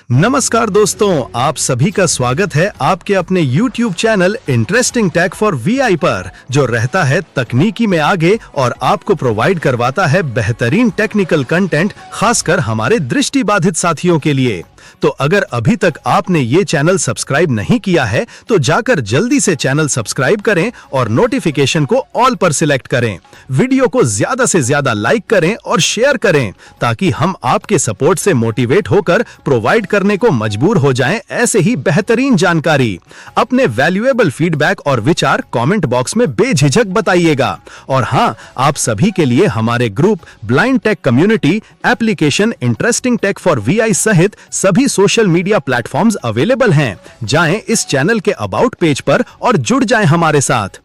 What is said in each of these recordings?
नमस्कार दोस्तों, आप सभी का स्वागत है आपके अपने YouTube channel interesting tech for VI पर, जो रहता है तकनीकी में आगे और आपको प्रोवाइड करवाता है बेहतरीन टेक्निकल कंटेंट, खासकर हमारे दृष्टिबाधित साथियों के लिए। तो अगर अभी तक आपने ये चैनल सब्सक्राइब नहीं किया है तो जाकर जल्दी से चैनल सब्सक्राइब करें और नोटिफिकेशन को ऑल पर सिलेक्ट करें। वीडियो को ज्यादा से ज्यादा लाइक करें और शेयर करें ताकि हम आपके सपोर्ट से मोटिवेट होकर प्रोवाइड करने को मजबूर हो जाएं ऐसे ही बेहतरीन जानकारी। अपने वैल्यूएबल फीडबैक और विचार कमेंट बॉक्स में बेझिझक बताइएगा। और हाँ, आप सभी के लिए हमारे group blind tech community, application interesting tech for VI सहित सभी सोशल मीडिया प्लेटफॉर्म्स अवेलेबल हैं। जाएं इस चैनल के अबाउट पेज पर और जुड़ जाएं हमारे साथ।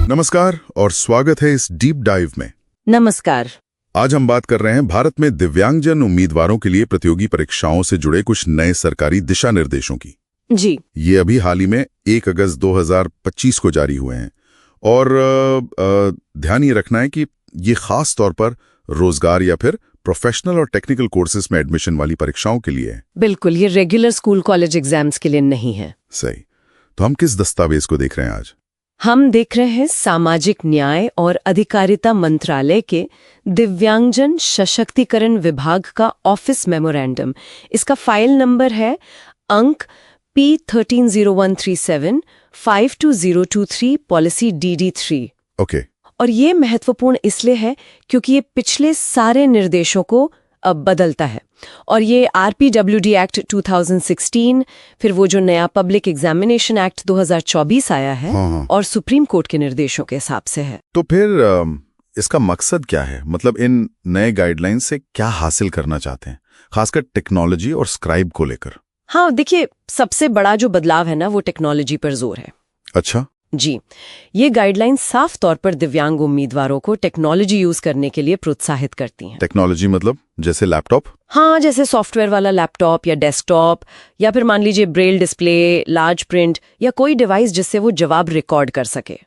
नमस्कार और स्वागत है इस डीप डाइव में। नमस्कार। आज हम बात कर रहे हैं भारत में दिव्यांगजन उम्मीदवारों के लिए प्रतियोगी परीक्षाओं से जुड़े कुछ नए सरकारी दिशा निर्देशों की। जी, ये अभी हाल ही में 1 अगस्त 2025 को जारी हुए हैं और ध्यान ये रखना है कि ये खास तौर पर रोजगार या फिर प्रोफेशनल और टेक्निकल कोर्सेज में एडमिशन वाली परीक्षाओं के लिए है। बिल्कुल, ये रेगुलर स्कूल कॉलेज एग्जाम्स के लिए नहीं है। सही। तो हम किस दस्तावेज को देख रहे हैं आज? हम देख रहे हैं सामाजिक न्याय और अधिकारिता मंत्रालय के दिव्यांगजन सशक्तिकरण विभाग का ऑफिस मेमोरेंडम। इसका फाइल नंबर है अंक P130137 52023 पॉलिसी DD3। ओके। और ये महत्वपूर्ण इसलिए है क्योंकि ये पिछले सारे निर्देशों को अब बदलता है। और ये RPWD एक्ट 2016, फिर वो जो नया पब्लिक एग्जामिनेशन एक्ट 2024 आया है, और सुप्रीम कोर्ट के निर्देशों के हिसाब से है। तो फिर इसका मकसद क्या है? मतलब इन नए गाइडलाइन से क्या हासिल करना चाहते हैं, खासकर टेक्नोलॉजी और स्क्राइब को लेकर? हाँ, देखिए, सबसे बड़ा जो बदलाव है ना, वो टेक्नोलॉजी पर जोर है। अच्छा जी, ये गाइडलाइन साफ तौर पर दिव्यांग उम्मीदवारों को टेक्नोलॉजी यूज करने के लिए प्रोत्साहित करती हैं। टेक्नोलॉजी मतलब जैसे लैपटॉप? हाँ, जैसे सॉफ्टवेयर वाला लैपटॉप या डेस्कटॉप, या फिर मान लीजिए ब्रेल डिस्प्ले, लार्ज प्रिंट या कोई डिवाइस जिससे वो जवाब रिकॉर्ड कर सके।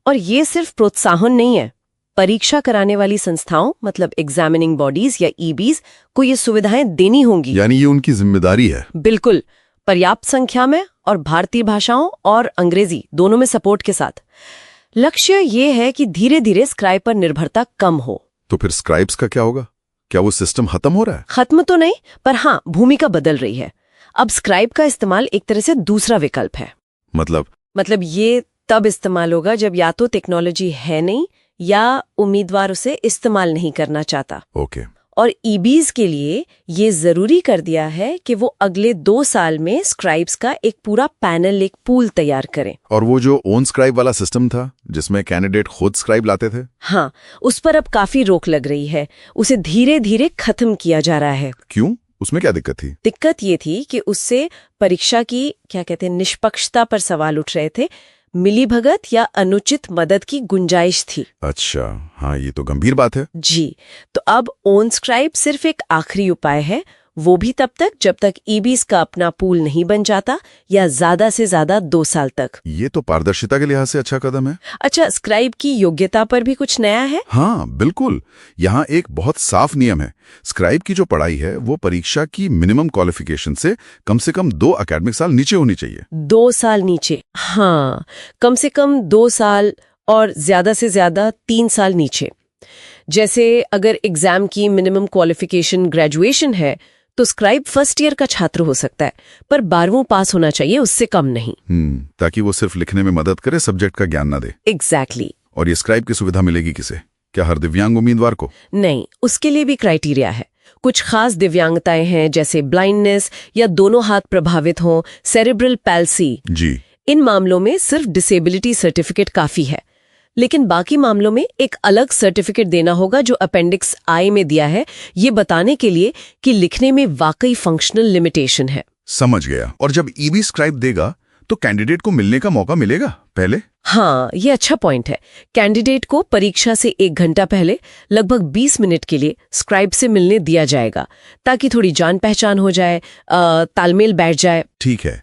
और ये सिर्फ प्रोत्साहन नहीं है, परीक्षा कराने वाली संस्थाओं मतलब एग्जामिनिंग बॉडीज या ईबीज को ये सुविधाएं देनी होंगी। यानी ये उनकी जिम्मेदारी है। बिल्कुल, पर्याप्त संख्या में और भारतीय भाषाओं और अंग्रेजी दोनों में सपोर्ट के साथ। लक्ष्य ये है कि धीरे धीरे स्क्राइब पर निर्भरता कम हो। तो फिर स्क्राइब्स का क्या होगा? क्या वो सिस्टम खत्म हो रहा है? खत्म तो नहीं, पर हाँ, भूमिका बदल रही है। अब स्क्राइब का इस्तेमाल एक तरह से दूसरा विकल्प है। मतलब ये तब इस्तेमाल होगा जब या तो टेक्नोलॉजी है नहीं या उम्मीदवार उसे इस्तेमाल नहीं करना चाहता। ओके। और ईबीज के लिए ये जरूरी कर दिया है कि वो अगले 2 साल में स्क्राइब्स का एक पूरा पैनल, एक पूल तैयार करें। और वो जो ओन स्क्राइब वाला सिस्टम था जिसमें कैंडिडेट खुद स्क्राइब लाते थे, हाँ, उस पर अब काफी रोक लग रही है। उसे धीरे धीरे खत्म किया जा रहा है। क्यों? उसमें क्या दिक्कत थी? दिक्कत ये थी कि उससे परीक्षा की क्या कहते हैं निष्पक्षता पर सवाल उठ रहे थे। मिलीभगत या अनुचित मदद की गुंजाइश थी। अच्छा, हाँ, ये तो गंभीर बात है। जी, तो अब ओन स्क्राइब सिर्फ एक आखिरी उपाय है, वो भी तब तक जब तक ईबीज का अपना पूल नहीं बन जाता, या ज्यादा से ज्यादा 2 साल तक। ये तो पारदर्शिता के लिहाज से अच्छा कदम है। अच्छा, स्क्राइब की योग्यता पर भी कुछ नया है? हाँ बिल्कुल, यहाँ एक बहुत साफ नियम है। स्क्राइब की जो पढ़ाई है वो परीक्षा की मिनिमम क्वालिफिकेशन से कम 2 एकेडमिक साल नीचे होनी चाहिए। 2 साल नीचे? हाँ, कम से कम 2 साल और ज्यादा से ज्यादा 3 साल नीचे। जैसे अगर एग्जाम की मिनिमम क्वालिफिकेशन ग्रेजुएशन है तो स्क्राइब फर्स्ट ईयर का छात्र हो सकता है, पर 12वीं पास होना चाहिए, उससे कम नहीं। ताकि वो सिर्फ लिखने में मदद करे, सब्जेक्ट का ज्ञान ना दे। एग्जैक्टली। और ये स्क्राइब की सुविधा मिलेगी किसे? क्या हर दिव्यांग उम्मीदवार को? नहीं, उसके लिए भी क्राइटेरिया है। कुछ खास दिव्यांगताएं हैं, जैसे ब्लाइंडनेस या दोनों हाथ प्रभावित हों, सेरेब्रल पैल्सी। जी। इन मामलों में सिर्फ डिसेबिलिटी सर्टिफिकेट काफी है, लेकिन बाकी मामलों में एक अलग सर्टिफिकेट देना होगा जो अपेंडिक्स आई में दिया है, ये बताने के लिए कि लिखने में वाकई फंक्शनल लिमिटेशन है। समझ गया। और जब ईबी स्क्राइब देगा तो कैंडिडेट को मिलने का मौका मिलेगा पहले? हाँ, ये अच्छा पॉइंट है। कैंडिडेट को परीक्षा से 1 घंटा पहले लगभग 20 मिनट के लिए स्क्राइब से मिलने दिया जाएगा, ताकि थोड़ी जान पहचान हो जाए, तालमेल बैठ जाए। ठीक है।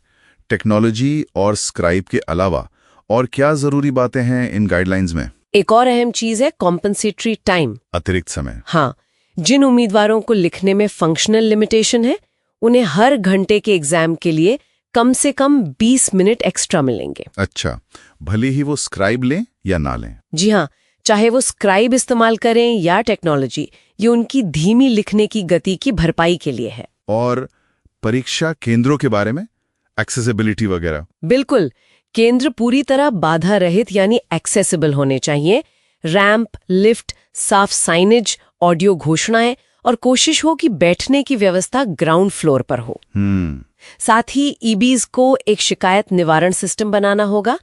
टेक्नोलॉजी और स्क्राइब के अलावा और क्या जरूरी बातें हैं इन गाइडलाइंस में? एक और अहम चीज है कॉम्पनसेटरी टाइम। अतिरिक्त समय। हाँ, जिन उम्मीदवारों को लिखने में फंक्शनल लिमिटेशन है, उन्हें हर घंटे के एग्जाम के लिए कम से कम 20 मिनट एक्स्ट्रा मिलेंगे। अच्छा, भले ही वो स्क्राइब लें या ना लें। जी हाँ, चाहे वो स्क्राइब इस्तेमाल करें या टेक्नोलॉजी, ये उनकी धीमी लिखने की गति की भरपाई के लिए है। और परीक्षा केंद्रों के बारे में, एक्सेसिबिलिटी वगैरह? बिल्कुल, केंद्र पूरी तरह बाधा रहित यानी एक्सेसिबल होने चाहिए। रैंप, लिफ्ट, साफ साइनेज, ऑडियो घोषणाएं और कोशिश हो कि बैठने की व्यवस्था ग्राउंड फ्लोर पर हो। साथ ही ईबीज को एक शिकायत निवारण सिस्टम बनाना होगा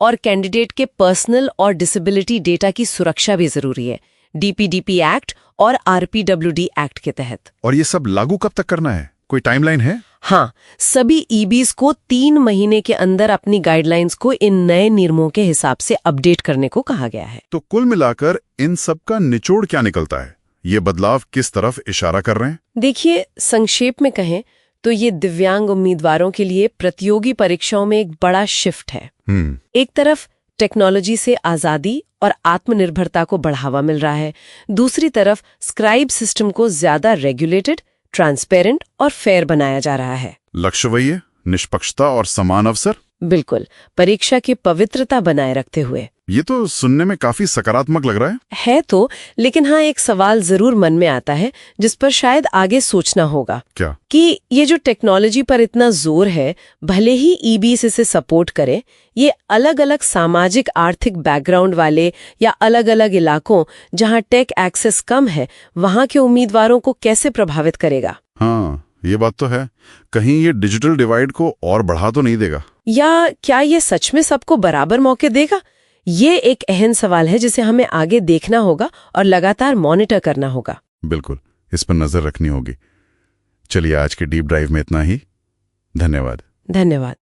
और कैंडिडेट के पर्सनल और डिसेबिलिटी डेटा की सुरक्षा भी जरूरी है, डीपीडीपी एक्ट और आरपीडब्ल्यूडी एक्ट के तहत। और ये सब लागू कब तक करना है? कोई टाइमलाइन है? हाँ, सभी ईबीज को 3 महीने के अंदर अपनी गाइडलाइंस को इन नए नियमों के हिसाब से अपडेट करने को कहा गया है। तो कुल मिलाकर इन सब का निचोड़ क्या निकलता है? ये बदलाव किस तरफ इशारा कर रहे हैं? देखिए, संक्षेप में कहें तो ये दिव्यांग उम्मीदवारों के लिए प्रतियोगी परीक्षाओं में एक बड़ा शिफ्ट है। एक तरफ टेक्नोलॉजी से आजादी और आत्मनिर्भरता को बढ़ावा मिल रहा है, दूसरी तरफ स्क्राइब सिस्टम को ज्यादा रेगुलेटेड, ट्रांसपेरेंट और फेयर बनाया जा रहा है। लक्ष्य वही है, निष्पक्षता और समान अवसर। बिल्कुल, परीक्षा की पवित्रता बनाए रखते हुए। ये तो सुनने में काफी सकारात्मक लग रहा है तो, लेकिन हाँ, एक सवाल जरूर मन में आता है जिस पर शायद आगे सोचना होगा। क्या? कि ये जो टेक्नोलॉजी पर इतना जोर है, भले ही ईबीस इसे सपोर्ट करे, ये अलग अलग सामाजिक आर्थिक बैकग्राउंड वाले या अलग अलग इलाकों जहाँ टेक एक्सेस कम है, वहाँ के उम्मीदवारों को कैसे प्रभावित करेगा? हाँ, ये बात तो है। कहीं ये डिजिटल डिवाइड को और बढ़ा तो नहीं देगा? या क्या ये सच में सबको बराबर मौके देगा? ये एक अहम सवाल है जिसे हमें आगे देखना होगा और लगातार मॉनिटर करना होगा। बिल्कुल, इस पर नजर रखनी होगी। चलिए, आज के डीप ड्राइव में इतना ही। धन्यवाद। धन्यवाद।